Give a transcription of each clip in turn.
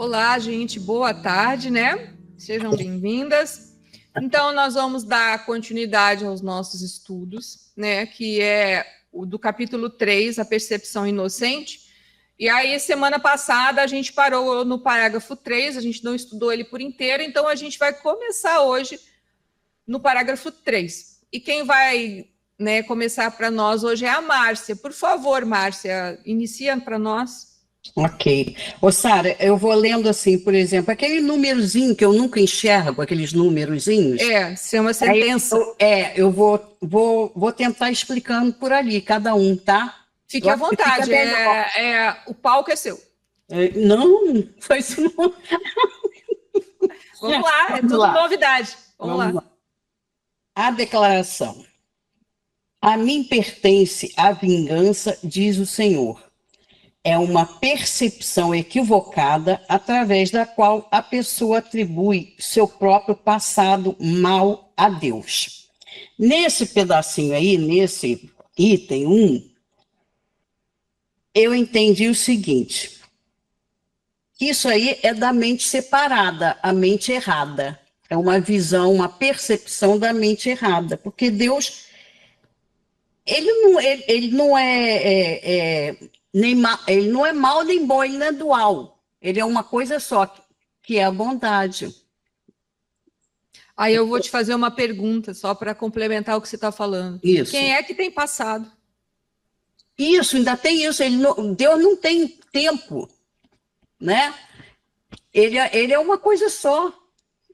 Olá, gente, boa tarde, né? Sejam bem-vindas. Então, nós vamos dar continuidade aos nossos estudos, né? Que é o do capítulo 3, a percepção inocente. E aí, semana passada, a gente parou no parágrafo 3, a gente não estudou ele por inteiro, então a gente vai começar hoje no parágrafo 3. E quem vai, né, começar para nós hoje é a Márcia. Por favor, Márcia, inicia para nós. Ok. Ô, Sara, eu vou lendo assim, por exemplo, aquele númerozinho que eu nunca enxergo, aqueles númerozinhos. Se é uma sentença. Eu vou tentar explicando por ali, cada um, tá? Fique à vontade, o palco é seu. Não, foi isso não. Vamos lá, é tudo novidade. Vamos lá. A declaração. A mim pertence a vingança, diz o Senhor. É uma percepção equivocada através da qual a pessoa atribui seu próprio passado mal a Deus. Nesse pedacinho aí, nesse item 1, eu entendi o seguinte, que isso aí é da mente separada, a mente errada. É uma visão, uma percepção da mente errada, porque Deus, ele não ele não é mal nem bom, ele não é dual. Ele é uma coisa só, que é a bondade. Aí eu vou te fazer uma pergunta, só para complementar o que você está falando. Isso. Quem é que tem passado? Isso, ainda tem isso. Deus não tem tempo, né? Ele é uma coisa só.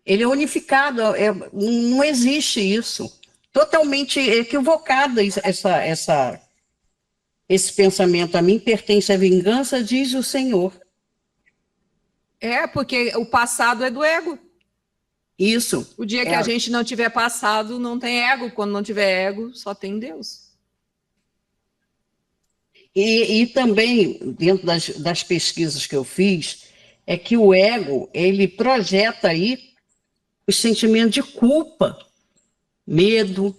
Ele é unificado. Não existe isso. Totalmente equivocado esse pensamento. A mim pertence a vingança, diz o Senhor. Porque o passado é do ego. Isso. O dia que a gente não tiver passado, não tem ego. Quando não tiver ego, só tem Deus. E também, dentro das pesquisas que eu fiz, é que o ego, ele projeta aí os sentimentos de culpa, medo,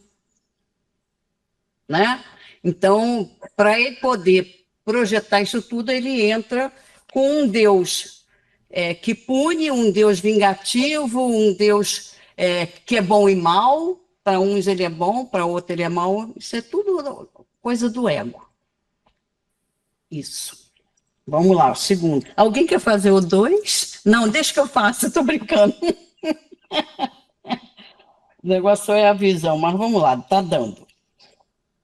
né? Então, para ele poder projetar isso tudo, ele entra com um Deus que pune, um Deus vingativo, um Deus que é bom e mal. Para uns ele é bom, para outros ele é mal. Isso é tudo coisa do ego. Isso. Vamos lá, o segundo. Alguém quer fazer o 2? Não, deixa que eu faça, estou brincando. O negócio é a visão, mas vamos lá, está dando.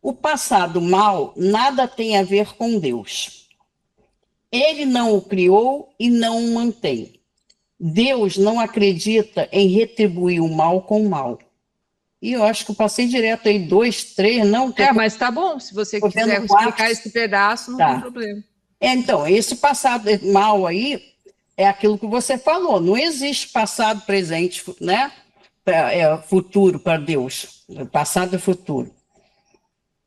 O passado mal nada tem a ver com Deus. Ele não o criou e não o mantém. Deus não acredita em retribuir o mal com o mal. E eu acho que eu passei direto aí 2, 3, não? Mas tá bom, se você quiser explicar esse pedaço, não tem problema. Então, esse passado mal aí é aquilo que você falou, não existe passado, presente, né? Futuro para Deus, passado e futuro.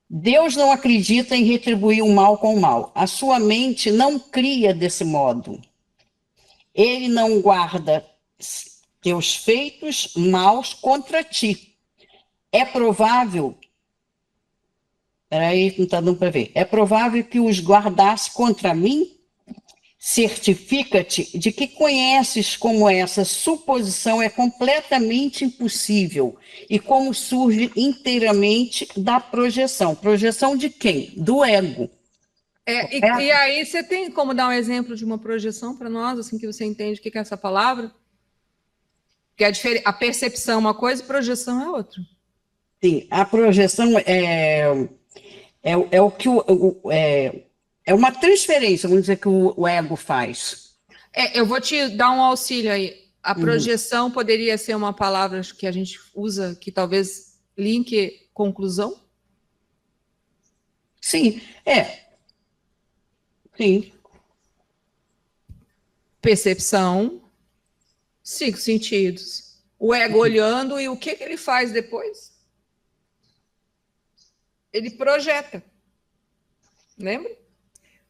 Deus não acredita em retribuir o mal com o mal. A sua mente não cria desse modo. Ele não guarda teus feitos maus contra ti. É provável... Peraí, não está dando para ver. É provável que os guardasse contra mim? Certifica-te de que conheces como essa suposição é completamente impossível e como surge inteiramente da projeção. Projeção de quem? Do ego. E aí, você tem como dar um exemplo de uma projeção para nós, assim que você entende o que é essa palavra? Porque a percepção é uma coisa e projeção é outra. Sim, a projeção é o que é uma transferência, vamos dizer, que o ego faz. Eu vou te dar um auxílio aí. A projeção poderia ser uma palavra que a gente usa, que talvez linke conclusão? Sim, Sim. Percepção, 5 sentidos. O ego olhando e o que ele faz depois? Ele projeta. Lembra?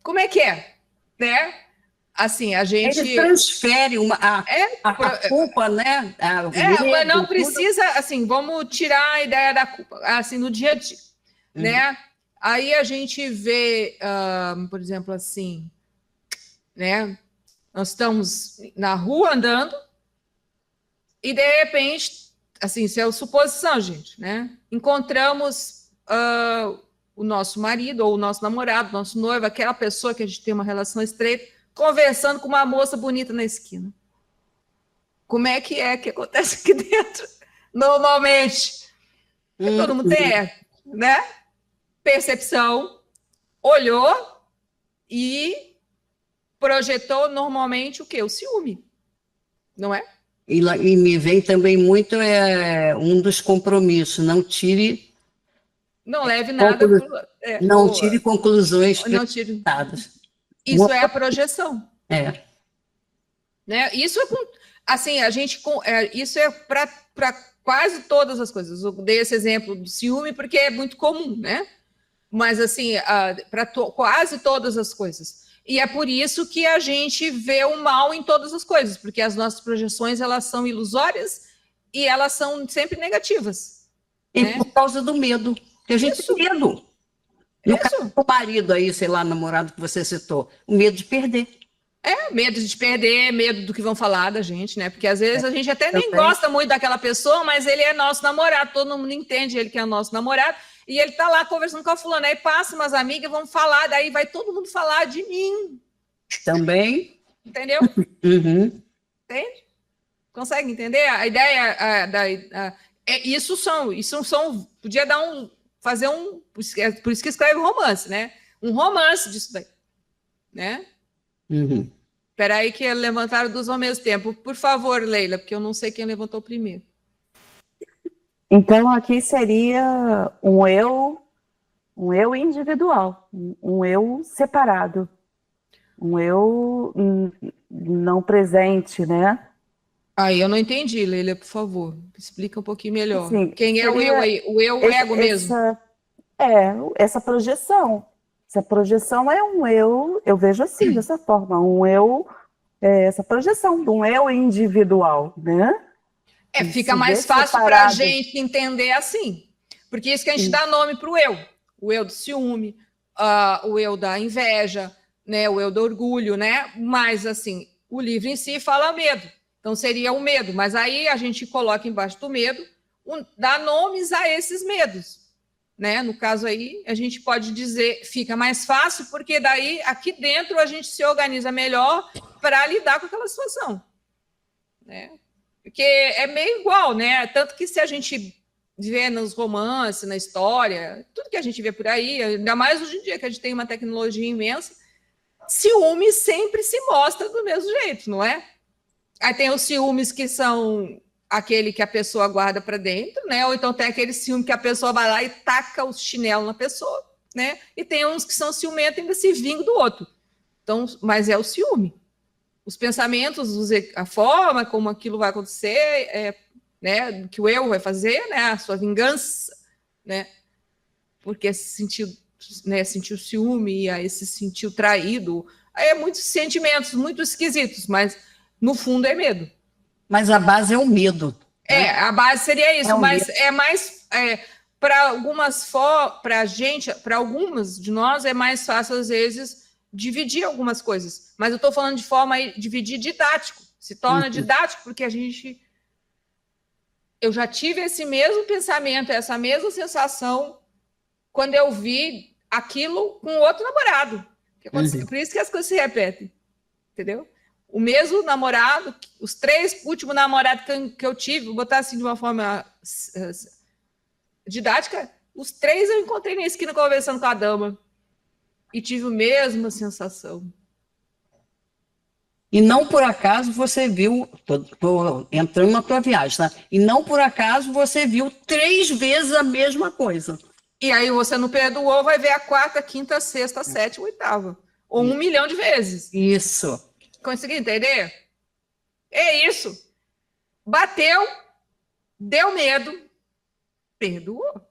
Como é que é? Né? Assim, a gente... Ele transfere a culpa, né? Mas não precisa, assim, vamos tirar a ideia da culpa, assim, no dia a dia, né? Aí a gente vê, por exemplo, assim, né? Nós estamos na rua andando e, de repente, assim, isso é suposição, gente, né? Encontramos o nosso marido ou o nosso namorado, nosso noivo, aquela pessoa que a gente tem uma relação estreita, conversando com uma moça bonita na esquina. Como é que acontece aqui dentro? Normalmente, todo mundo tem, né? Percepção, olhou e projetou normalmente o quê? O ciúme, não é? E me vem também muito um dos compromissos, não leve nada. Não tire conclusões precipitadas. Isso é a projeção. Né? Isso é assim, isso é para quase todas as coisas. Eu dei esse exemplo do ciúme porque é muito comum, né? Mas assim, para quase todas as coisas. E é por isso que a gente vê o mal em todas as coisas, porque as nossas projeções, elas são ilusórias e elas são sempre negativas. E né? Por causa do medo, que a gente tem medo. No caso do marido aí, sei lá, namorado que você citou, o medo de perder. Medo de perder, medo do que vão falar da gente, né? Porque às vezes a gente até nem gosta muito daquela pessoa, mas ele é nosso namorado, todo mundo entende ele que é nosso namorado, e ele tá lá conversando com a fulana, aí passa umas amigas, vão falar, daí vai todo mundo falar de mim. Também. Entendeu? Uhum. Entende? Consegue entender? A ideia isso são, podia fazer por isso que escreve romance, né? Um romance disso daí, né? Uhum. Espera aí que levantaram duas ao mesmo tempo. Por favor, Leila, porque eu não sei quem levantou primeiro. Então, aqui seria um eu individual, um eu separado, um eu não presente, né? Aí eu não entendi, Leila, por favor. Explica um pouquinho melhor. Assim, quem é o eu aí? O eu ego mesmo? Essa projeção. Essa projeção é um eu vejo assim, dessa forma, essa projeção de um eu individual, né? Fica mais fácil para a gente entender assim, porque isso que a gente dá nome para o eu do ciúme, o eu da inveja, né? O eu do orgulho, né? Mas assim, o livro em si fala medo, então seria o medo, mas aí a gente coloca embaixo do medo, dá nomes a esses medos. Né? No caso aí, a gente pode dizer, fica mais fácil, porque daí aqui dentro a gente se organiza melhor para lidar com aquela situação. Né? Porque é meio igual, né? Tanto que se a gente vê nos romances, na história, tudo que a gente vê por aí, ainda mais hoje em dia que a gente tem uma tecnologia imensa, ciúme sempre se mostra do mesmo jeito, não é? Aí tem os ciúmes que são aquele que a pessoa guarda para dentro, né? Ou então tem aquele ciúme que a pessoa vai lá e taca o chinelo na pessoa, né? E tem uns que são ciumentos e ainda se vingam do outro. Então, mas é o ciúme. Os pensamentos, a forma como aquilo vai acontecer, né? Que o eu vai fazer, né? A sua vingança, né? Porque sentiu ciúme e aí se sentiu traído. Aí é muitos sentimentos muito esquisitos, mas no fundo é medo. Mas a base é o medo. Né? A base seria isso, mas medo. É mais para algumas de nós é mais fácil às vezes dividir algumas coisas. Mas eu estou falando de forma dividir didático. Se torna didático porque eu já tive esse mesmo pensamento, essa mesma sensação quando eu vi aquilo com outro namorado. Por isso que as coisas se repetem, entendeu? O mesmo namorado, os 3 últimos namorados que eu tive, vou botar assim de uma forma didática, os 3 eu encontrei na esquina conversando com a dama e tive a mesma sensação. E não por acaso você viu, tô entrando na tua viagem, tá? E não por acaso você viu 3 vezes a mesma coisa. E aí você não perdoou, vai ver a 4ª, 5ª, 6ª, 7ª, 8ª. Ou 1 milhão de vezes. Isso. Consegui entender? É isso. Bateu, deu medo, perdoou.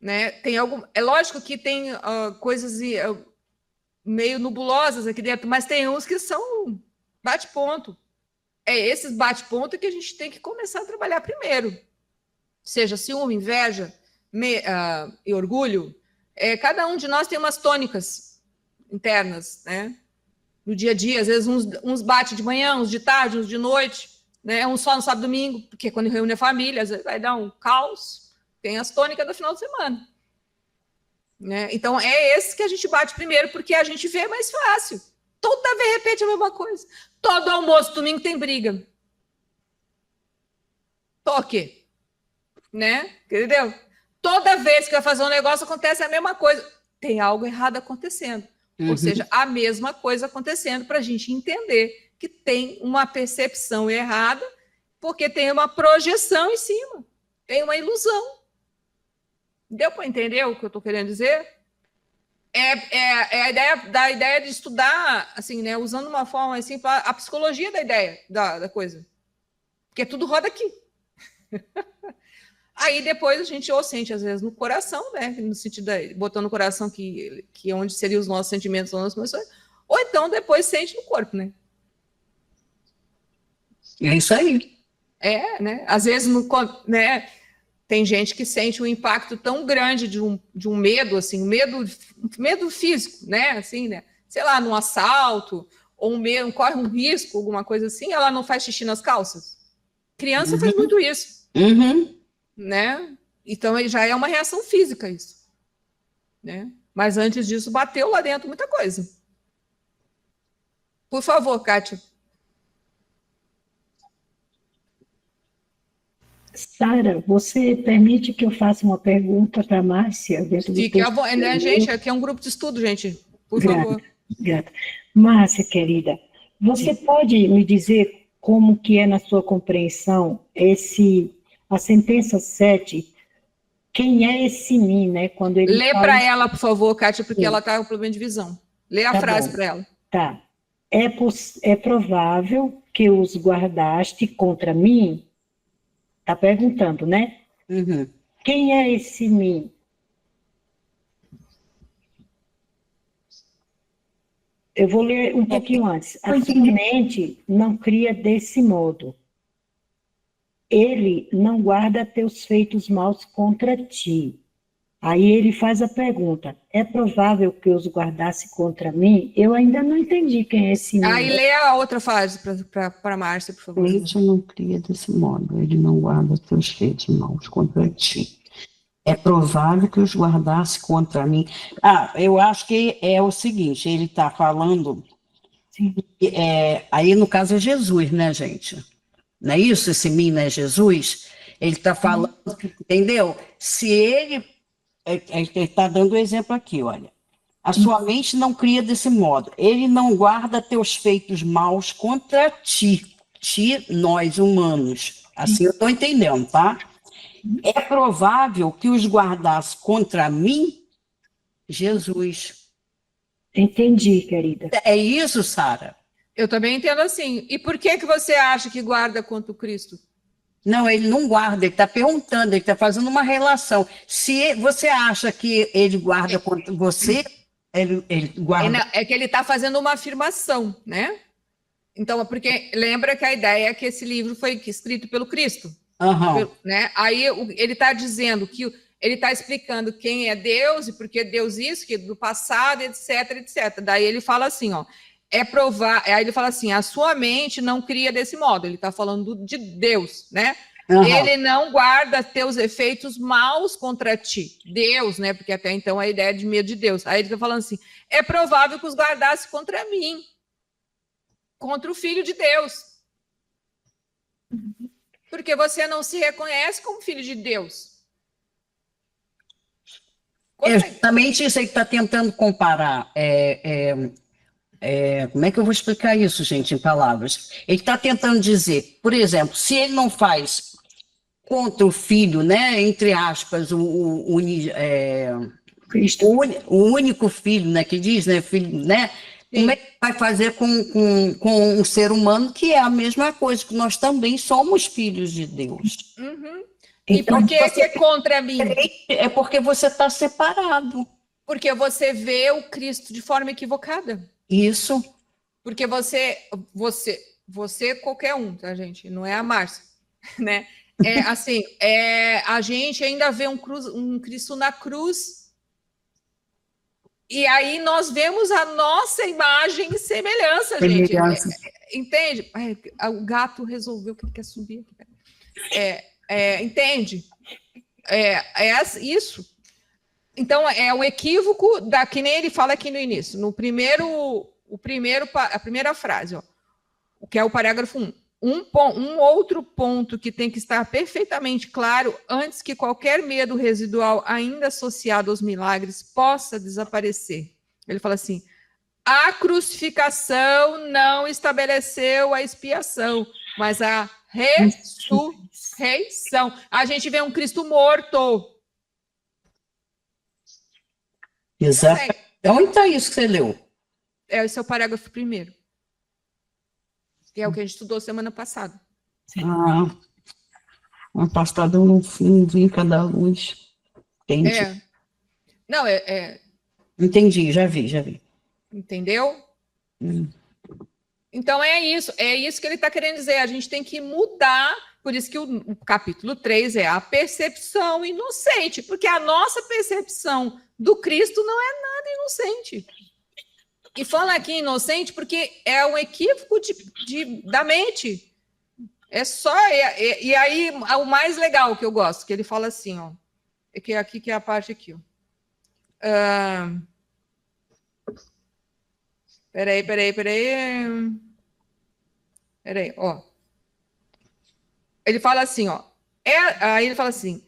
Né? É lógico que tem coisas meio nebulosas aqui dentro, mas tem uns que são bate-ponto. É esses bate-ponto que a gente tem que começar a trabalhar primeiro. Seja ciúme, inveja e orgulho. Cada um de nós tem umas tônicas internas, né? no dia a dia. Às vezes uns bate de manhã, uns de tarde, uns de noite, né? Um só no sábado e domingo, porque quando reúne a família, às vezes vai dar um caos. Tem as tônicas do final de semana. Né? Então, é esse que a gente bate primeiro, porque a gente vê mais fácil. Toda vez repete a mesma coisa. Todo almoço, domingo, tem briga. Toque. Né? Entendeu? Toda vez que vai fazer um negócio, acontece a mesma coisa. Tem algo errado acontecendo. Ou seja, a mesma coisa acontecendo para a gente entender que tem uma percepção errada, porque tem uma projeção em cima. Tem uma ilusão. Deu para entender o que eu estou querendo dizer? É a ideia de estudar, assim, né, usando uma forma assim, a psicologia da ideia, da coisa. Porque tudo roda aqui. Aí depois a gente ou sente, às vezes, no coração, né? No sentido de botando no coração que é onde seriam os nossos sentimentos, as nossas emoções, ou então depois sente no corpo, né? É isso aí. Né? Às vezes, né? Tem gente que sente um impacto tão grande de um medo, assim, medo físico, né? Assim, né? Sei lá, num assalto, ou corre um risco, alguma coisa assim, ela não faz xixi nas calças. Criança faz muito isso. Né? Então, já é uma reação física isso. Né? Mas antes disso, bateu lá dentro muita coisa. Por favor, Kátia. Sara, você permite que eu faça uma pergunta para a Márcia? Fique à vontade, né, gente? Aqui é um grupo de estudo, gente. Por favor. Grata. Márcia, querida, você pode me dizer como que é na sua compreensão a sentença 7, quem é esse mim, né? Quando ele Lê para ela, por favor, Kátia, porque ela está com problema de visão. Lê a frase para ela. Tá. É provável que os guardaste contra mim? Está perguntando, né? Quem é esse mim? Eu vou ler um pouquinho antes. A sua mente não cria desse modo. Ele não guarda teus feitos maus contra ti. Aí ele faz a pergunta, é provável que os guardasse contra mim? Eu ainda não entendi quem é esse mim. Aí lê a outra frase para a Márcia, por favor. Ele não cria desse modo, ele não guarda teus feitos maus contra ti. É provável que os guardasse contra mim. Eu acho que é o seguinte, ele está falando, aí no caso é Jesus, né, gente? Não é isso? Esse mim não é Jesus? Ele está falando, entendeu? Se ele está dando o exemplo aqui, olha. A sua mente não cria desse modo. Ele não guarda teus feitos maus contra ti. Ti, nós, humanos. Assim eu estou entendendo, tá? É provável que os guardasse contra mim, Jesus. Entendi, querida. É isso, Sara? Eu também entendo assim. E por que você acha que guarda contra o Cristo? Não, ele não guarda, ele está perguntando, ele está fazendo uma relação. Se você acha que ele guarda contra você, ele guarda... É que ele está fazendo uma afirmação, né? Então, porque lembra que a ideia é que esse livro foi escrito pelo Cristo. Né? Aí ele está dizendo que ele está explicando quem é Deus e por que Deus isso, que do passado, etc, etc. Daí ele fala assim, ó, aí ele fala assim, a sua mente não cria desse modo, ele está falando de Deus, né? Ele não guarda teus efeitos maus contra ti, Deus, né? Porque até então a ideia é de medo de Deus. Aí ele está falando assim, é provável que os guardasse contra mim, contra o Filho de Deus. Porque você não se reconhece como filho de Deus. É justamente isso aí que está tentando comparar. Como é que eu vou explicar isso, gente, em palavras? Ele está tentando dizer, por exemplo, se ele não faz contra o filho, né, entre aspas, o único filho, né, que diz, né, filho, né? Sim. Como é que vai fazer com um ser humano que é a mesma coisa, que nós também somos filhos de Deus. E então, por que é contra mim? É porque você está separado. Porque você vê o Cristo de forma equivocada. Isso. Porque você qualquer um, tá, gente? Não é a Márcia, né? Assim, a gente ainda vê um Cristo na cruz E aí nós vemos a nossa imagem e semelhança, gente. Entende? O gato resolveu que ele quer subir. Entende? É isso. Então, é um equívoco, que nem ele fala aqui no início. A primeira frase, ó, que é o parágrafo 1. Um outro ponto que tem que estar perfeitamente claro antes que qualquer medo residual ainda associado aos milagres possa desaparecer. Ele fala assim, a crucificação não estabeleceu a expiação, mas a ressurreição. A gente vê um Cristo morto. Exato. Onde está isso que você leu? Esse é o parágrafo 1º. Que é o que a gente estudou semana passada. Uma pastada no fim, em cada luz. Entendi. Não, Entendi, já vi. Entendeu? Então é isso que ele está querendo dizer. A gente tem que mudar, por isso que o capítulo 3 é a percepção inocente, porque a nossa percepção do Cristo não é nada inocente. E fala aqui inocente porque é um equívoco da mente. É só. E aí, o mais legal que eu gosto, que ele fala assim, ó. Que é aqui que é a parte aqui, ó. Peraí, ó. Ele fala assim, ó. Aí ele fala assim.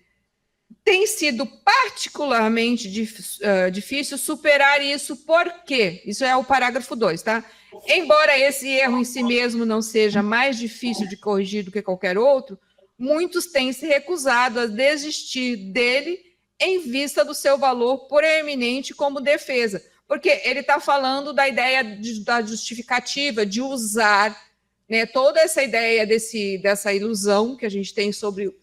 Tem sido particularmente difícil superar isso, por quê? Isso é o parágrafo 2, tá? Embora esse erro em si mesmo não seja mais difícil de corrigir do que qualquer outro, muitos têm se recusado a desistir dele em vista do seu valor proeminente como defesa. Porque ele está falando da ideia da justificativa, de usar, né, toda essa ideia dessa ilusão que a gente tem sobre...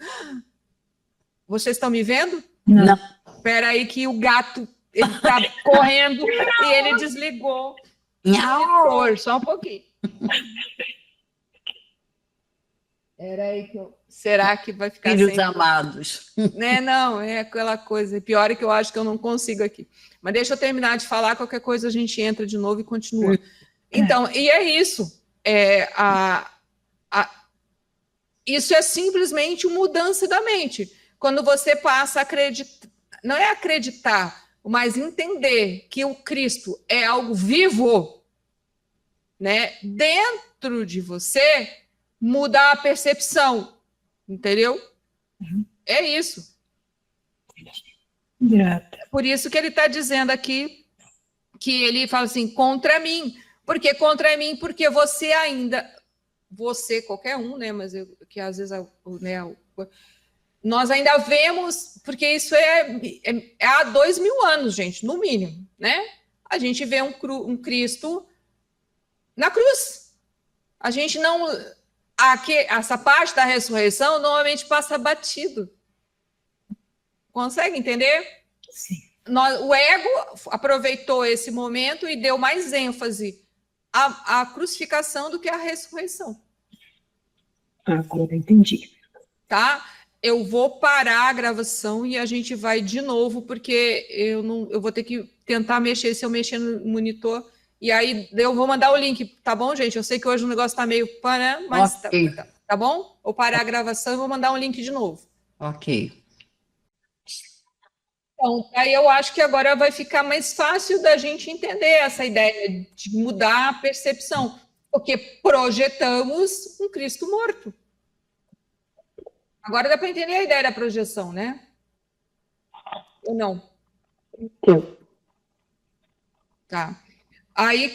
Vocês estão me vendo? Não. Espera aí que o gato está correndo e ele desligou. Não. Só um pouquinho. Espera aí que será que vai ficar Filhos sem... amados. Não, é aquela coisa. Pior é que eu acho que eu não consigo aqui. Mas deixa eu terminar de falar, qualquer coisa a gente entra de novo e continua. Então, e é isso. Isso é simplesmente uma mudança da mente. Quando você passa a acreditar, não é acreditar, mas entender que o Cristo é algo vivo, né? Dentro de você, muda a percepção, entendeu? É isso. Grata. Por isso que ele está dizendo aqui, que ele fala assim, contra mim. Por que contra mim? Porque você ainda, qualquer um, né? Mas que às vezes, né? Nós ainda vemos, porque isso é há 2000 anos, gente, no mínimo, né? A gente vê um Cristo na cruz. A gente não... essa parte da ressurreição normalmente passa batido. Consegue entender? Sim. O ego aproveitou esse momento e deu mais ênfase à crucificação do que à ressurreição. Agora entendi. Tá? Eu vou parar a gravação e a gente vai de novo, porque eu vou ter que tentar mexer, se eu mexer no monitor, e aí eu vou mandar o link, tá bom, gente? Eu sei que hoje o negócio tá meio né? Mas Ok. tá bom? Vou parar a gravação e vou mandar um link de novo. Ok. Então, aí eu acho que agora vai ficar mais fácil da gente entender essa ideia de mudar a percepção, porque projetamos um Cristo morto. Agora dá para entender a ideia da projeção, né? Ou não? Tá. Aí,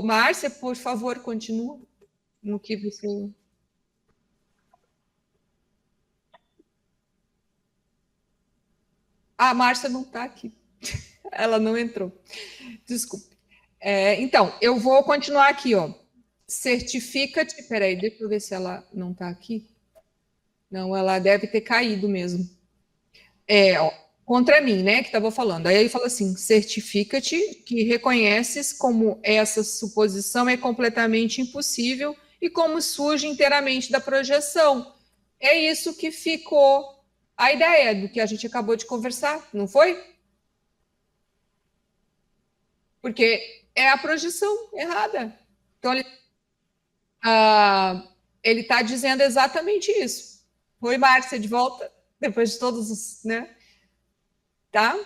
Márcia, por favor, continua no que você... A Márcia não está aqui. Ela não entrou. Desculpe. Então, eu vou continuar aqui, ó. Certifica-te... Peraí, deixa eu ver se ela não está aqui. Não, ela deve ter caído mesmo. Ó, contra mim, né, que estava falando. Aí ele fala assim, certifica-te que reconheces como essa suposição é completamente impossível e como surge inteiramente da projeção. É isso que ficou a ideia do que a gente acabou de conversar, não foi? porque é a projeção errada. Então, ele está dizendo exatamente isso. Oi, Márcia, de volta, depois de todos os, né? Tá?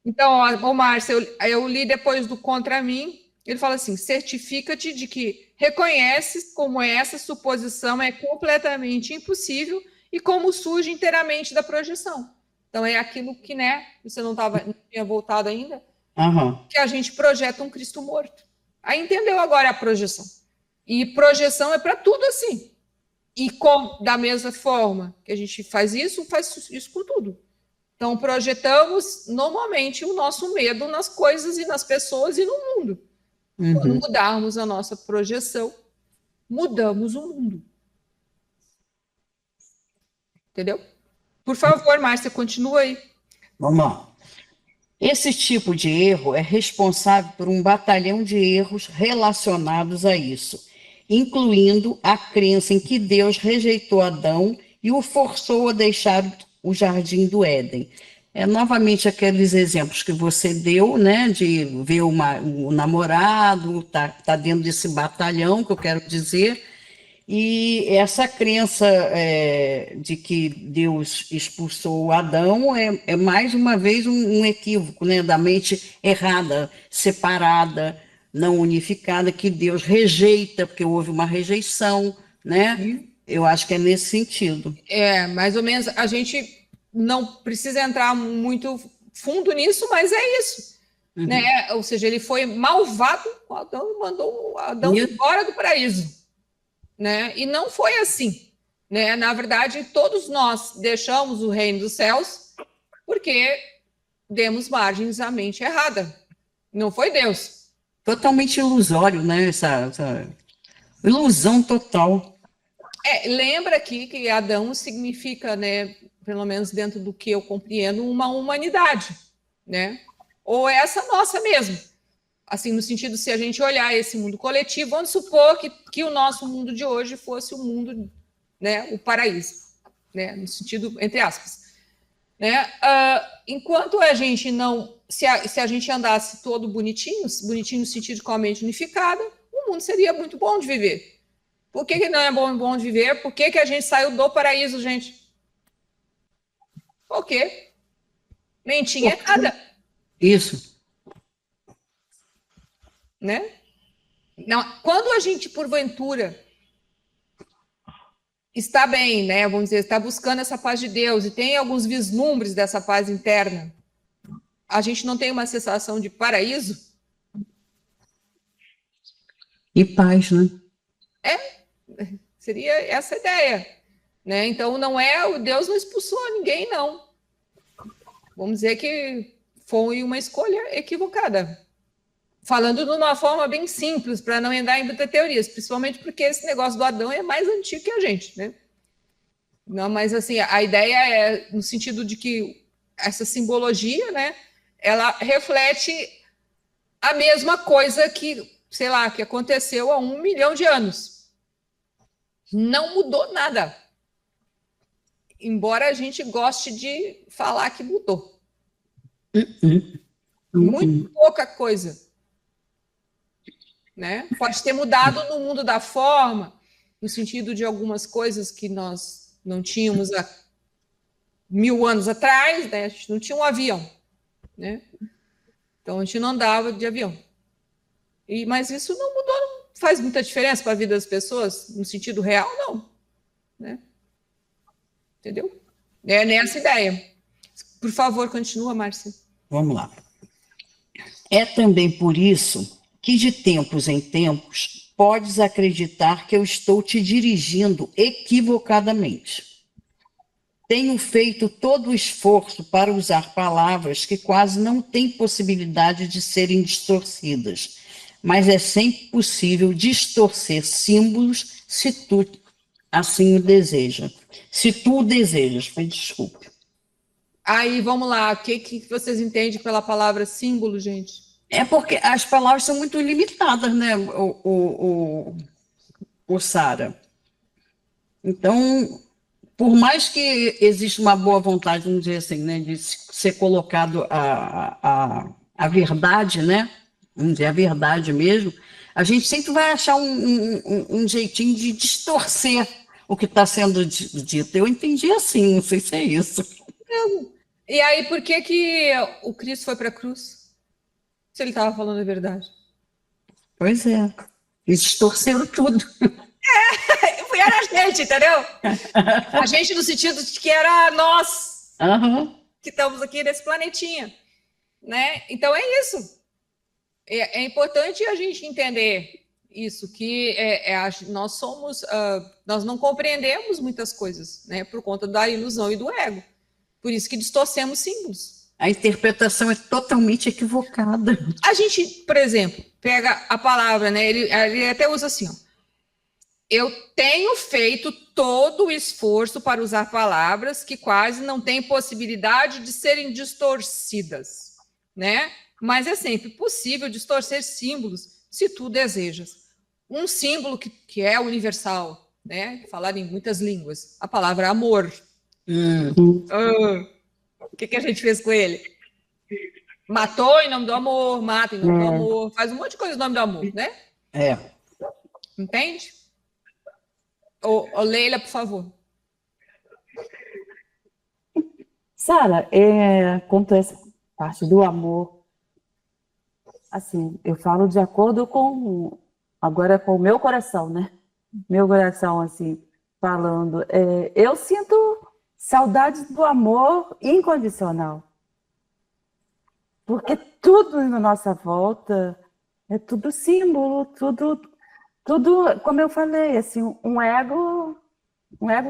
Então, ó, Márcia, eu li depois do contra mim, ele fala assim, certifica-te de que reconheces como essa suposição é completamente impossível e como surge inteiramente da projeção. Então, é aquilo que, né, você não tinha voltado ainda, que a gente projeta um Cristo morto. Aí entendeu agora a projeção. E projeção é para tudo assim. E da mesma forma que a gente faz isso com tudo. Então, projetamos normalmente o nosso medo nas coisas e nas pessoas e no mundo. Quando mudarmos a nossa projeção, mudamos o mundo. Entendeu? Por favor, Márcia, continua aí. Vamos lá. Esse tipo de erro é responsável por um batalhão de erros relacionados a isso, incluindo a crença em que Deus rejeitou Adão e o forçou a deixar o jardim do Éden. Novamente aqueles exemplos que você deu, né, de ver o namorado, tá dentro desse batalhão, que eu quero dizer, e essa crença de que Deus expulsou Adão é mais uma vez um equívoco, né, da mente errada, separada, não unificada, que Deus rejeita, porque houve uma rejeição, né? Eu acho que é nesse sentido. Mais ou menos, a gente não precisa entrar muito fundo nisso, mas é isso. Né? Ou seja, ele foi malvado, Adão mandou Adão embora do paraíso. Né? E não foi assim. Né? Na verdade, todos nós deixamos o reino dos céus porque demos margens à mente errada. Não foi Deus. Totalmente ilusório, né? Essa ilusão total. Lembra aqui que Adão significa, né, pelo menos dentro do que eu compreendo, uma humanidade, né? Ou essa nossa mesmo. Assim, no sentido, se a gente olhar esse mundo coletivo, vamos supor que o nosso mundo de hoje fosse o mundo, né, o paraíso, né, no sentido, entre aspas. Né? Enquanto a gente não... Se a gente andasse todo bonitinho no sentido com a mente unificada, o mundo seria muito bom de viver. Por que não é bom de viver? Por que a gente saiu do paraíso, gente? Por quê? Mentinha errada. Isso. Né? Não, quando a gente, porventura, está bem, né? Vamos dizer, está buscando essa paz de Deus e tem alguns vislumbres dessa paz interna, a gente não tem uma sensação de paraíso? E paz, né? Seria essa a ideia. Né? Então, o Deus não expulsou ninguém, não. Vamos dizer que foi uma escolha equivocada. Falando de uma forma bem simples, para não entrar em muitas teorias, principalmente porque esse negócio do Adão é mais antigo que a gente, né? Não, mas assim, a ideia é no sentido de que essa simbologia, né, ela reflete a mesma coisa que, sei lá, que aconteceu há 1 milhão de anos. Não mudou nada. Embora a gente goste de falar que mudou. Muito pouca coisa. Né? Pode ter mudado no mundo da forma, no sentido de algumas coisas que nós não tínhamos há 1000 anos atrás, né? A gente não tinha um avião. Né? Então a gente não andava de avião. Mas isso não mudou, não faz muita diferença para a vida das pessoas, no sentido real, não. Né? Entendeu? É nessa ideia. Por favor, continua, Márcia. Vamos lá. É também por isso que de tempos em tempos podes acreditar que eu estou te dirigindo equivocadamente. Tenho feito todo o esforço para usar palavras que quase não têm possibilidade de serem distorcidas, mas é sempre possível distorcer símbolos se tu assim o deseja. Se tu o desejas, desculpe. Aí, vamos lá, o que vocês entendem pela palavra símbolo, gente? É porque as palavras são muito limitadas, né, o Sara? Então, por mais que exista uma boa vontade, vamos dizer assim, né, de ser colocado a verdade, né, vamos dizer, a verdade mesmo, a gente sempre vai achar um jeitinho de distorcer o que está sendo dito. Eu entendi assim, não sei se é isso. E aí, por que que o Cristo foi para a cruz? Se ele estava falando a verdade. Pois é, eles distorceram tudo. Era a gente, entendeu? A gente no sentido de que era nós Aham. que estamos aqui nesse planetinha, né? Então é isso. É importante a gente entender isso, que nós somos, nós não compreendemos muitas coisas, né? Por conta da ilusão e do ego. Por isso que distorcemos símbolos. A interpretação é totalmente equivocada. A gente, por exemplo, pega a palavra, né? Ele até usa assim, ó. Eu tenho feito todo o esforço para usar palavras que quase não têm possibilidade de serem distorcidas, né? Mas é sempre possível distorcer símbolos se tu desejas. Um símbolo que é universal, né? Falado em muitas línguas, a palavra amor. O que a gente fez com ele? Matou em nome do amor, mata em nome do amor, faz um monte de coisa em nome do amor, né? É. Entende? Ô, Leila, por favor. Sara, quanto a essa parte do amor, assim, eu falo de acordo com, agora com o meu coração, né? Meu coração, assim, falando. Eu sinto saudade do amor incondicional. Porque tudo na nossa volta é tudo símbolo, tudo, como eu falei, assim, um ego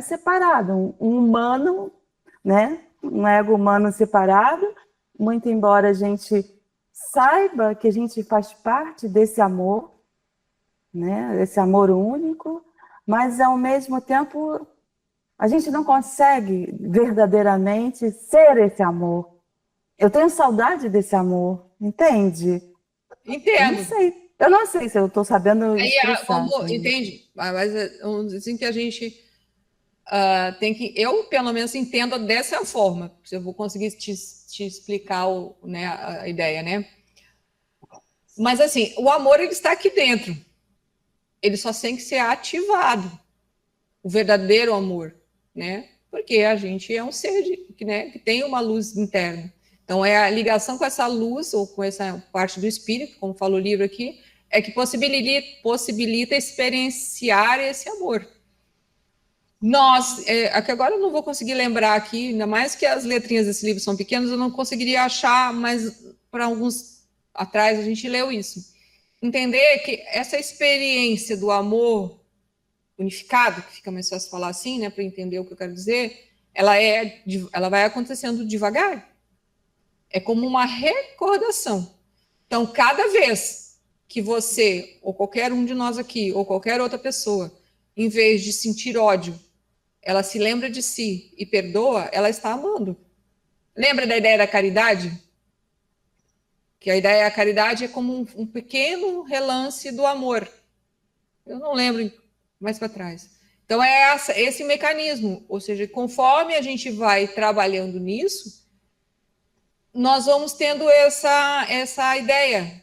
separado, um humano, né? Um ego humano separado, muito embora a gente saiba que a gente faz parte desse amor, né? Esse amor único, mas ao mesmo tempo a gente não consegue verdadeiramente ser esse amor. Eu tenho saudade desse amor, entende? Entendo. Eu não sei se eu estou sabendo expressar. Entende? Mas vamos dizer que a gente tem que... Eu, pelo menos, entendo dessa forma. Se eu vou conseguir te explicar né, a ideia, né? Mas, assim, o amor, ele está aqui dentro. Ele só tem que ser ativado. O verdadeiro amor, né? Porque a gente é um ser que tem uma luz interna. Então, é a ligação com essa luz, ou com essa parte do espírito, como fala o livro aqui, é que possibilita experienciar esse amor. Nós, aqui agora eu não vou conseguir lembrar aqui, ainda mais que as letrinhas desse livro são pequenas, eu não conseguiria achar, mas para alguns atrás a gente leu isso. Entender que essa experiência do amor unificado, que fica mais fácil falar assim, né, para entender o que eu quero dizer, ela vai acontecendo devagar. É como uma recordação. Então, cada vez que você, ou qualquer um de nós aqui, ou qualquer outra pessoa, em vez de sentir ódio, ela se lembra de si e perdoa, ela está amando. Lembra da ideia da caridade? Que a ideia da caridade é como um pequeno relance do amor. Eu não lembro mais para trás. Então, é esse mecanismo. Ou seja, conforme a gente vai trabalhando nisso, nós vamos tendo essa ideia,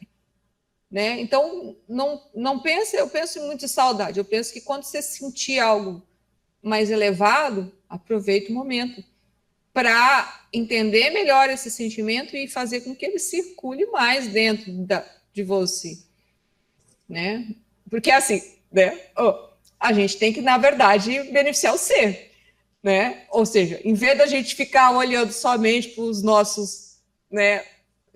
né? Então, não pense, eu penso muito em saudade, eu penso que quando você sentir algo mais elevado, aproveite o momento para entender melhor esse sentimento e fazer com que ele circule mais dentro de você, né? Porque assim, né? A gente tem que, na verdade, beneficiar o ser, né? Ou seja, em vez da gente ficar olhando somente para os nossos, né,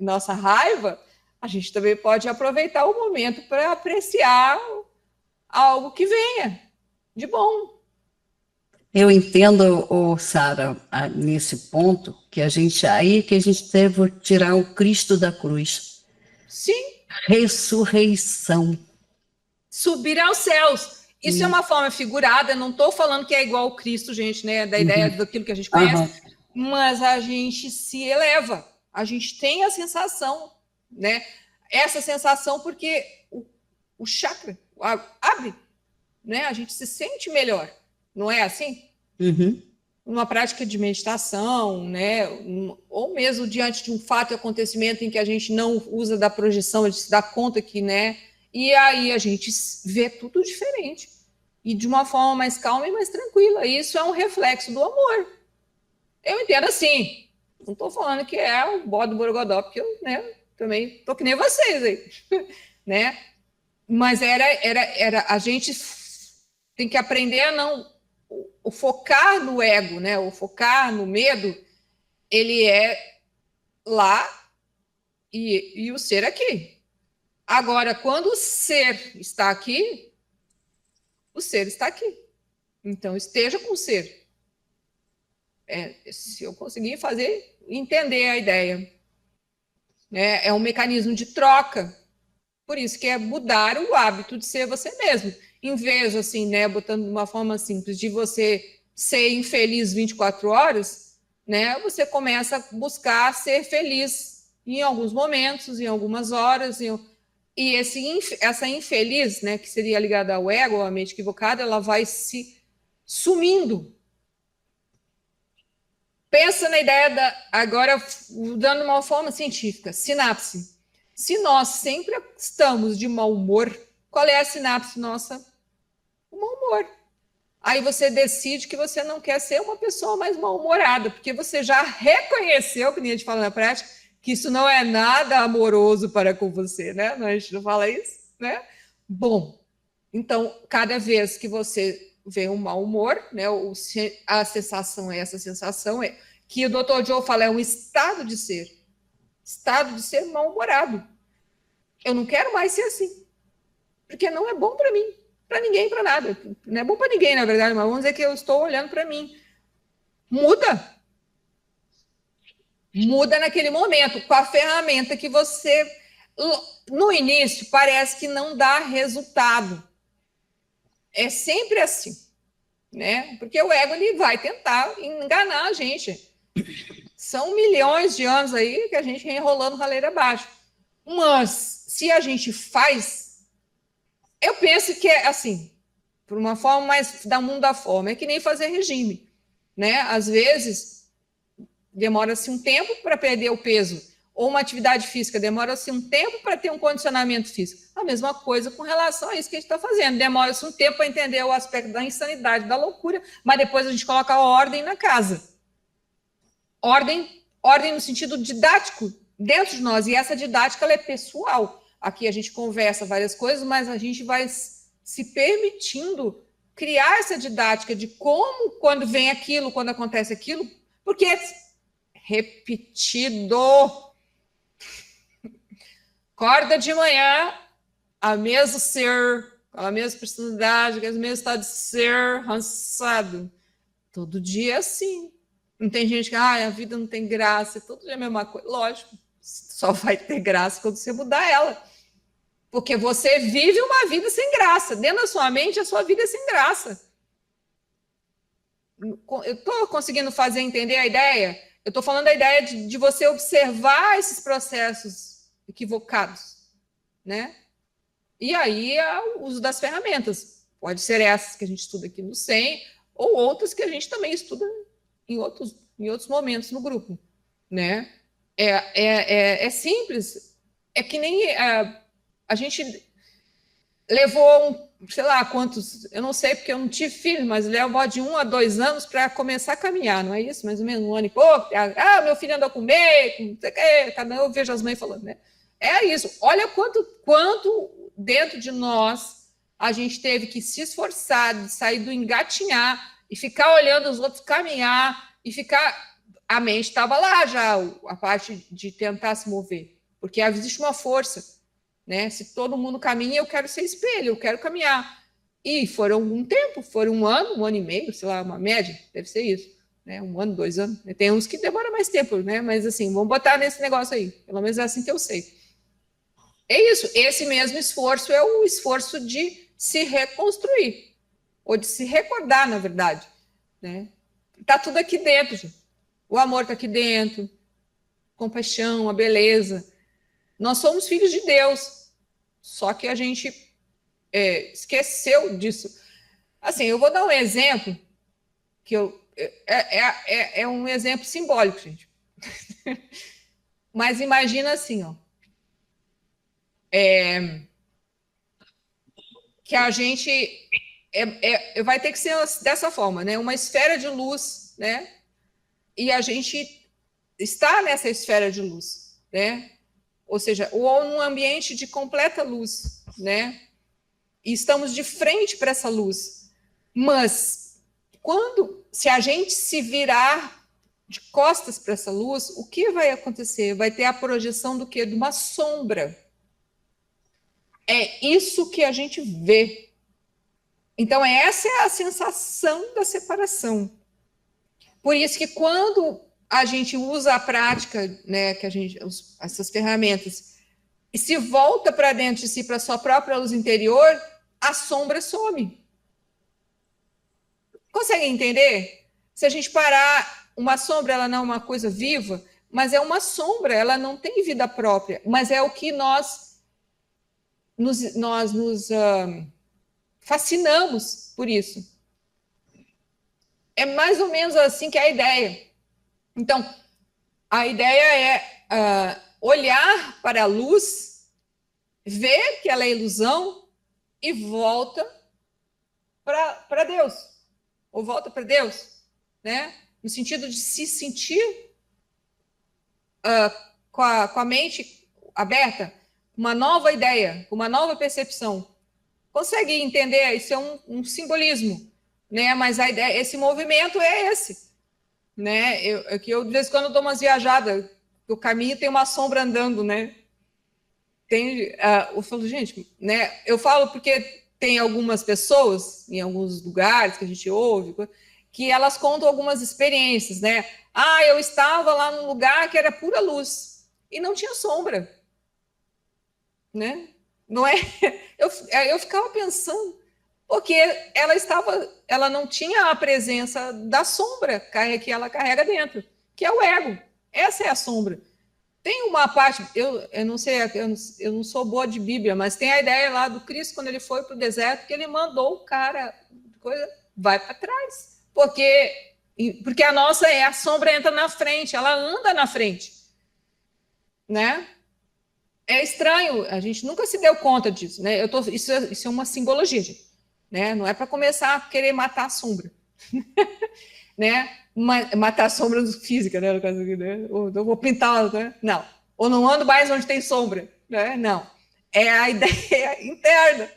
nossa raiva, a gente também pode aproveitar o momento para apreciar algo que venha de bom. Eu entendo, Sara, nesse ponto, que a gente deve tirar o Cristo da cruz. Sim. Ressurreição. Subir aos céus. Isso é uma forma figurada, não estou falando que é igual ao Cristo, gente, né, da ideia daquilo que a gente conhece, mas a gente se eleva. A gente tem a sensação, né? Essa sensação porque o chakra abre, né? A gente se sente melhor, não é assim? numa prática de meditação, né? Ou mesmo diante de um fato e acontecimento em que a gente não usa da projeção, a gente se dá conta que, né? E aí a gente vê tudo diferente. E de uma forma mais calma e mais tranquila. E isso é um reflexo do amor. Eu entendo assim. Não estou falando que é o bode do borogodó, porque eu, né, também estou que nem vocês aí. Né? Mas era a gente tem que aprender a não... O focar no ego, né? O focar no medo, ele é lá e o ser aqui. Agora, quando o ser está aqui, o ser está aqui. Então, esteja com o ser. Se eu conseguir entender a ideia. Né? É um mecanismo de troca. Por isso que é mudar o hábito de ser você mesmo. Em vez, assim, né, botando de uma forma simples, de você ser infeliz 24 horas, né, você começa a buscar ser feliz em alguns momentos, em algumas horas. E essa infeliz, né, que seria ligada ao ego, à mente equivocada, ela vai se sumindo. Pensa na ideia agora, dando uma forma científica, sinapse. Se nós sempre estamos de mau humor, qual é a sinapse nossa? O mau humor. Aí você decide que você não quer ser uma pessoa mais mal-humorada, porque você já reconheceu, que nem a gente fala na prática, que isso não é nada amoroso para com você, né? A gente não fala isso, né? Bom, então, cada vez que você vê um mau humor, né? A sensação, essa sensação que o Dr. Joe fala, é um estado de ser mal-humorado. Eu não quero mais ser assim, porque não é bom para mim. Para ninguém, para nada. Não é bom para ninguém, na verdade, mas vamos dizer que eu estou olhando para mim. Muda. Muda naquele momento, com a ferramenta que você... No início, parece que não dá resultado. É sempre assim, né? Porque o ego ele vai tentar enganar a gente. São milhões de anos aí que a gente vem enrolando raleira abaixo. Mas, se a gente faz... Eu penso que é assim, por uma forma mais da mundo da forma, é que nem fazer regime, né? Às vezes, demora-se um tempo para perder o peso, ou uma atividade física, demora-se um tempo para ter um condicionamento físico. A mesma coisa com relação a isso que a gente está fazendo. Demora-se um tempo para entender o aspecto da insanidade, da loucura, mas depois a gente coloca a ordem na casa. Ordem no sentido didático dentro de nós, e essa didática ela é pessoal. Aqui a gente conversa várias coisas, mas a gente vai se permitindo criar essa didática de como, quando vem aquilo, quando acontece aquilo, porque é repetido. Acorda de manhã, a mesmo ser, a mesma personalidade, o mesmo estado de ser, cansado. Todo dia é assim. Não tem gente que, a vida não tem graça, todo dia é a mesma coisa. Lógico, só vai ter graça quando você mudar ela. Porque você vive uma vida sem graça. Dentro da sua mente, a sua vida é sem graça. Eu estou conseguindo fazer entender a ideia? Eu estou falando da ideia de você observar esses processos equivocados, né? E aí é o uso das ferramentas. Pode ser essas que a gente estuda aqui no SEM, ou outras que a gente também estuda em outros momentos no grupo, né? É simples. É que nem... a gente levou sei lá quantos, eu não sei porque eu não tive filho, mas levou de 1 a 2 anos para começar a caminhar, não é isso? Mais ou menos 1 ano e pouco. Meu filho andou com meio, não sei o quê, eu vejo as mães falando, né? É isso. Olha quanto dentro de nós a gente teve que se esforçar de sair do engatinhar e ficar olhando os outros caminhar e ficar... A mente estava lá já, a parte de tentar se mover, porque existe uma força. Né? Se todo mundo caminha, eu quero ser espelho, eu quero caminhar. E foram um tempo, foram 1 ano e meio, sei lá, uma média, deve ser isso. Né? 1 ano, 2 anos. Tem uns que demoram mais tempo, né? Mas assim, vamos botar nesse negócio aí. Pelo menos é assim que eu sei. É isso, esse mesmo esforço é o esforço de se reconstruir, ou de se recordar, na verdade. Né? Tá tudo aqui dentro, gente. O amor está aqui dentro, compaixão, a beleza. Nós somos filhos de Deus, só que a gente esqueceu disso. Assim, eu vou dar um exemplo que eu é um exemplo simbólico, gente. Mas imagina assim, ó, que a gente vai ter que ser dessa forma, né? Uma esfera de luz, né? E a gente está nessa esfera de luz, né? Ou seja, ou num ambiente de completa luz, né? E estamos de frente para essa luz. Mas se a gente se virar de costas para essa luz, o que vai acontecer? Vai ter a projeção do quê? De uma sombra. É isso que a gente vê. Então, essa é a sensação da separação. Por isso que quando a gente usa a prática, né, que essas ferramentas, e se volta para dentro de si, para a sua própria luz interior, a sombra some. Consegue entender? Se a gente parar, uma sombra, ela não é uma coisa viva, mas é uma sombra, ela não tem vida própria, mas é o que nós nos fascinamos por isso. É mais ou menos assim que é a ideia. Então, a ideia é olhar para a luz, ver que ela é ilusão e volta para Deus. Ou volta para Deus, né? No sentido de se sentir com a mente aberta, uma nova ideia, uma nova percepção. Consegue entender? Isso é um simbolismo, né? Mas a ideia, esse movimento é esse, né? Eu de vez em quando dou umas viajadas, o caminho tem uma sombra andando, né? Eu falo, gente, né? Eu falo porque tem algumas pessoas em alguns lugares que a gente ouve que elas contam algumas experiências, né? Eu estava lá num lugar que era pura luz e não tinha sombra, né? Não é? Eu ficava pensando, porque ela não tinha a presença da sombra que ela carrega dentro, que é o ego. Essa é a sombra. Tem uma parte, eu não sei, eu não sou boa de Bíblia, mas tem a ideia lá do Cristo, quando ele foi para o deserto, que ele mandou o cara, vai para trás. Porque a sombra entra na frente, ela anda na frente. Né? É estranho, a gente nunca se deu conta disso, né? Isso é uma simbologia, gente, né? Não é para começar a querer matar a sombra, né? Matar a sombra física, né? No caso aqui, né? Ou eu vou pintar, né? Não. Ou não ando mais onde tem sombra, né? Não. É a ideia interna,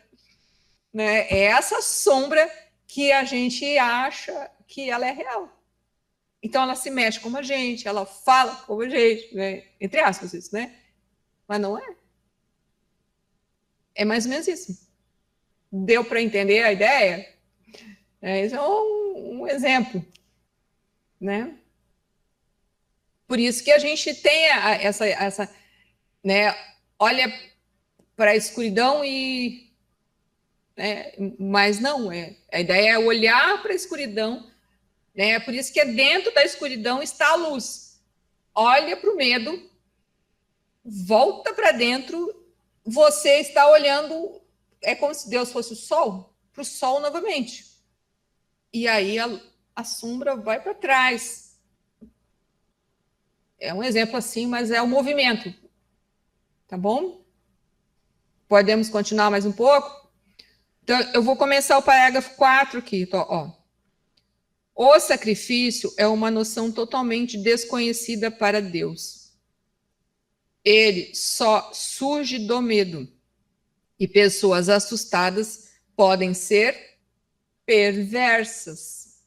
né? É essa sombra que a gente acha que ela é real. Então ela se mexe como a gente, ela fala como a gente, né? Entre aspas, isso, né? Mas não é. É mais ou menos isso. Deu para entender a ideia? Esse é um exemplo, né? Por isso que a gente tem essa né? Olha para a escuridão e, né? Mas não é. A ideia é olhar para a escuridão, né? Por isso que dentro da escuridão está a luz. Olha para o medo, volta para dentro. Você está olhando, é como se Deus fosse o sol, para o sol novamente. E aí a sombra vai para trás. É um exemplo assim, mas é o movimento. Tá bom? Podemos continuar mais um pouco? Então, eu vou começar o parágrafo 4 aqui. Ó. O sacrifício é uma noção totalmente desconhecida para Deus. Ele só surge do medo. E pessoas assustadas podem ser perversas.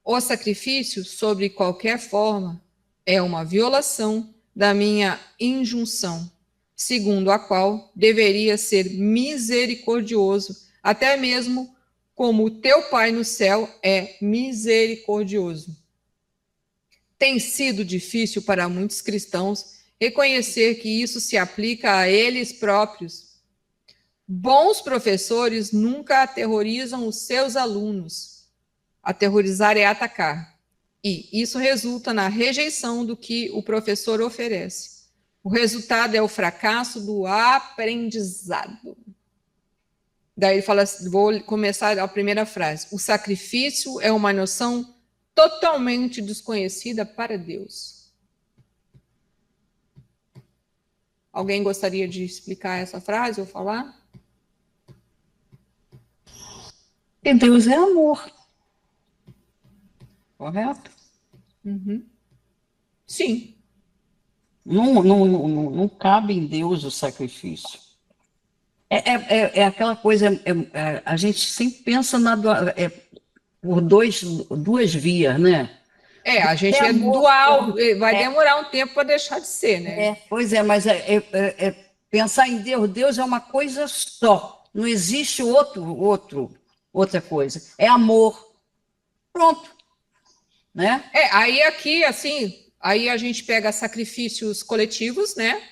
O sacrifício, sob qualquer forma, é uma violação da minha injunção, segundo a qual deveria ser misericordioso, até mesmo como o teu Pai no céu é misericordioso. Tem sido difícil para muitos cristãos reconhecer que isso se aplica a eles próprios. Bons professores nunca aterrorizam os seus alunos. Aterrorizar é atacar. E isso resulta na rejeição do que o professor oferece. O resultado é o fracasso do aprendizado. Daí ele fala, vou começar a primeira frase. O sacrifício é uma noção totalmente desconhecida para Deus. Alguém gostaria de explicar essa frase ou falar? E Deus é amor. Correto? Uhum. Sim. Não cabe em Deus o sacrifício. É aquela coisa, a gente sempre pensa por duas vias, né? A gente é amor, dual, vai demorar um tempo para deixar de ser, né? Pois é, mas pensar em Deus, Deus é uma coisa só, não existe outra coisa, é amor, pronto, né? Aí aqui, assim, aí a gente pega sacrifícios coletivos, né?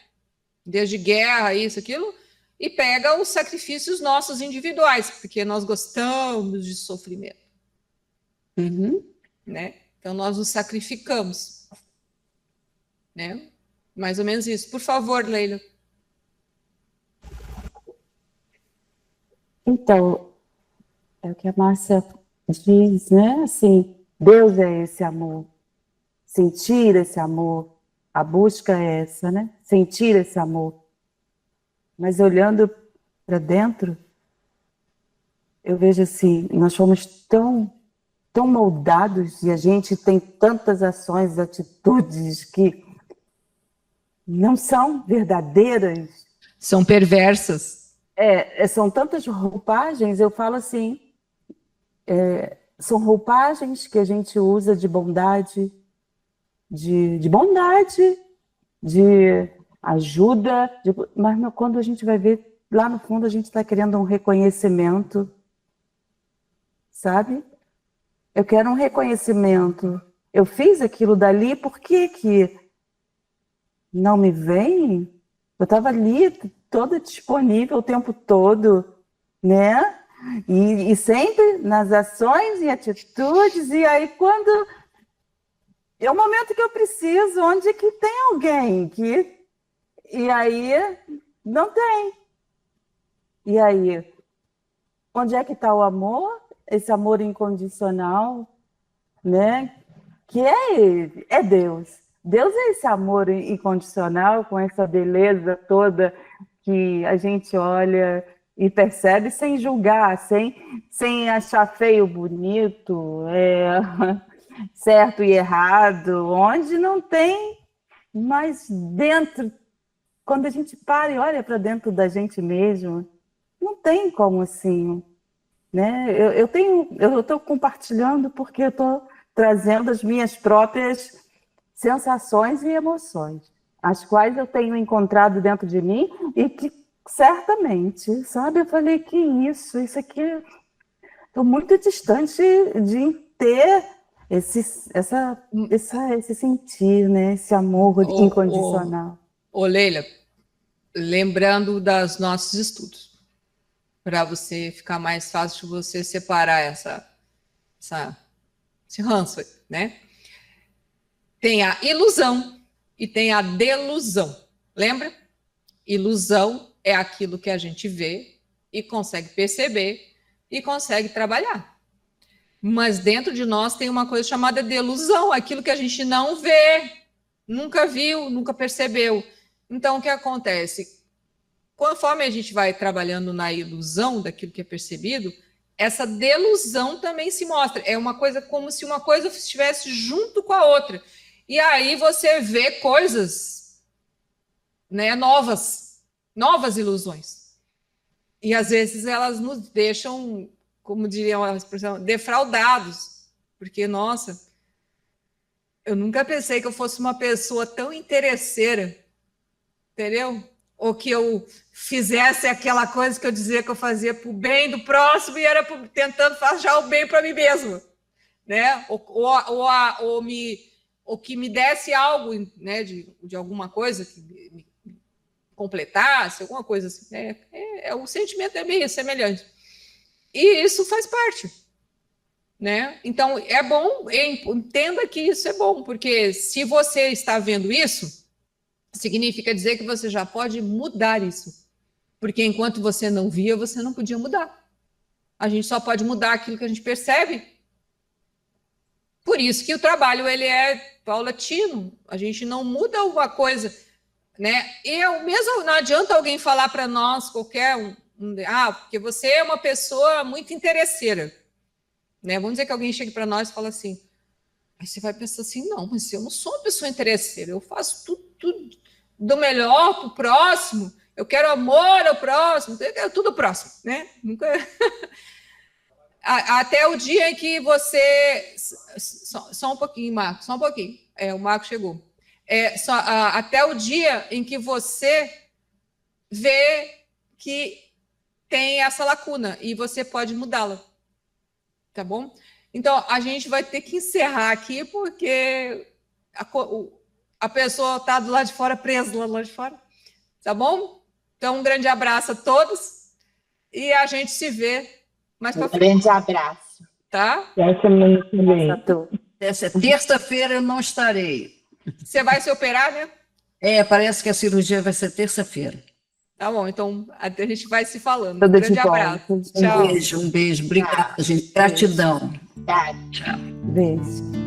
Desde guerra, isso, aquilo, e pega os sacrifícios nossos individuais, porque nós gostamos de sofrimento, né? Então nós nos sacrificamos, né? Mais ou menos isso. Por favor, Leila. Então, é o que a Márcia diz, né? Assim, Deus é esse amor. Sentir esse amor. A busca é essa, né? Sentir esse amor. Mas olhando para dentro, eu vejo assim, nós fomos tão moldados e a gente tem tantas ações, atitudes que não são verdadeiras. São perversas. São tantas roupagens, eu falo assim, são roupagens que a gente usa de bondade, de bondade, de ajuda, mas quando a gente vai ver, lá no fundo a gente está querendo um reconhecimento, sabe? Eu quero um reconhecimento. Eu fiz aquilo dali, por que não me vem? Eu estava ali, toda disponível o tempo todo, né? E sempre nas ações e atitudes, e aí quando é o momento que eu preciso, onde que tem alguém que... E aí não tem. E aí, onde é que está o amor? Esse amor incondicional, né? Que é ele, é Deus. Deus é esse amor incondicional, com essa beleza toda que a gente olha e percebe sem julgar, sem achar feio, bonito, certo e errado, onde não tem, mas dentro, quando a gente para e olha para dentro da gente mesmo, não tem como assim, né? Eu estou compartilhando porque eu estou trazendo as minhas próprias sensações e emoções, as quais eu tenho encontrado dentro de mim e que certamente, sabe? Eu falei que isso aqui, estou muito distante de ter esse sentir, né? Esse amor incondicional. Leila, lembrando dos nossos estudos, para você ficar mais fácil de você separar esse ranço, né? Tem a ilusão e tem a delusão. Lembra? Ilusão é aquilo que a gente vê e consegue perceber e consegue trabalhar. Mas dentro de nós tem uma coisa chamada delusão, aquilo que a gente não vê, nunca viu, nunca percebeu. Então, o que acontece? Conforme a gente vai trabalhando na ilusão daquilo que é percebido, essa delusão também se mostra. É uma coisa como se uma coisa estivesse junto com a outra. E aí você vê coisas, né, novas ilusões. E às vezes elas nos deixam, como diria a expressão, defraudados. Porque, nossa, eu nunca pensei que eu fosse uma pessoa tão interesseira, entendeu? Ou que eu fizesse aquela coisa que eu dizia que eu fazia para o bem do próximo e era tentando fazer o bem para mim mesmo, né? Ou que me desse algo, né, de alguma coisa que me completasse, alguma coisa assim. O sentimento é meio semelhante. E isso faz parte, né? Então, é bom, entenda que isso é bom, porque se você está vendo isso, significa dizer que você já pode mudar isso. Porque enquanto você não via, você não podia mudar. A gente só pode mudar aquilo que a gente percebe. Por isso que o trabalho ele é paulatino. A gente não muda uma coisa, né? Mesmo não adianta alguém falar para nós porque você é uma pessoa muito interesseira, né? Vamos dizer que alguém chegue para nós e fala assim. Aí você vai pensar assim, não, mas eu não sou uma pessoa interesseira. Eu faço tudo do melhor para o próximo. Eu quero amor ao próximo. Eu quero tudo próximo, né? Nunca. Até o dia em que você... Só um pouquinho, Marco, só um pouquinho. O Marco chegou. Até o dia em que você vê que tem essa lacuna e você pode mudá-la. Tá bom? Então, a gente vai ter que encerrar aqui porque a pessoa está do lado de fora, presa lá do lado de fora. Tá bom? Então, um grande abraço a todos e a gente se vê mais para frente. Grande abraço. Tá? Essa semana também. Essa terça-feira eu não estarei. Você vai se operar, né? Parece que a cirurgia vai ser terça-feira. Tá bom, então a gente vai se falando. Tudo Um grande de bom. abraço. Tudo de Tchau. Um beijo. Obrigada, gente. Gratidão. Tá. Tchau. Beijo.